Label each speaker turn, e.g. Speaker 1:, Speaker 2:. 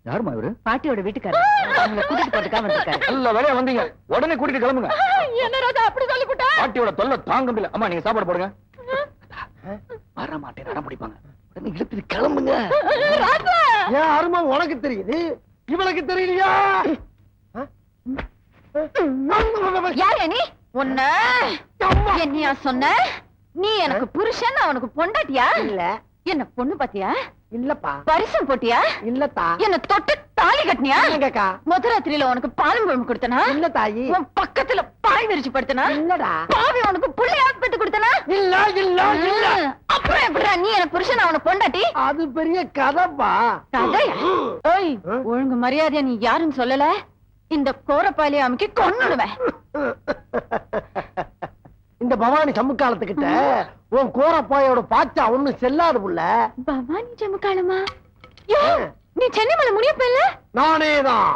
Speaker 1: யாருமா இவரு?
Speaker 2: பாட்டியோட வீட்டுக்காரர். அவங்கள கூட்டிட்டு போறதுக்காக வந்திருக்காரு.
Speaker 1: நல்ல வேலையா வந்தீங்க. உடனே கூட்டிட்டு கிளம்புங்க.
Speaker 2: என்ன ராஜா அப்படி சொல்லிவிட்டா?
Speaker 1: பாட்டியோட தொல்லை தாங்க முடியல. அம்மா நீங்க சாப்பாடு போடுங்க. வர மாட்டேன் அடம் பிடிப்பாங்க. உடனே இழுத்துட்டு கிளம்புங்க.
Speaker 2: ராஜா
Speaker 3: ஏன் அருமை உனக்கு தெரியுது, இவளுக்கு தெரியலையா?
Speaker 2: யார் நீ? உன்ன என்னையா சொன்ன? நீ எனக்கு புருஷன், அவனுக்கு பொண்டாட்டியா?
Speaker 3: இல்ல.
Speaker 2: என்ன பொண்ணு பாத்தியா?
Speaker 3: இல்லப்பா.
Speaker 2: பரிசம் போட்டியா?
Speaker 3: இல்லத்தா.
Speaker 2: என்ன தொட்டு தாலி கட்டினியா?
Speaker 3: இல்லங்கக்கா.
Speaker 2: முதராத்திரியில உனக்கு பாலும் பழம் கொடுத்தனா?
Speaker 3: இல்ல தாயி.
Speaker 2: உன் பக்கத்துல பாய் விரிச்சு படுத்தனா?
Speaker 3: இல்லடா.
Speaker 2: பாவி உனக்கு புள்ளையா பெத்து கொடுத்தனா?
Speaker 3: இல்ல இல்ல இல்ல.
Speaker 2: அப்புறம் எப்படிடா நீ எனக்கு புருஷன், அவனுக்கு பொண்டாட்டி?
Speaker 3: அது பெரிய கதைப்பா.
Speaker 2: கதையா? ஓய், ஒழுங்கு மரியாதையா நீ யாருன்னு சொல்லல, இந்த கோரப்பாலியை அமுக்கி கொன்னுடுவேன்.
Speaker 3: இந்த பவானி சமுக்காலத்துக்கிட்ட உன் கோரப்பாயோட பாச்சா ஒண்ணு செல்லாது புள்ள.
Speaker 2: பவானி ஜமுக்காலமா? யோ, நீ சென்னை மேல முடியப்ப இல்ல?
Speaker 3: நானேதான்.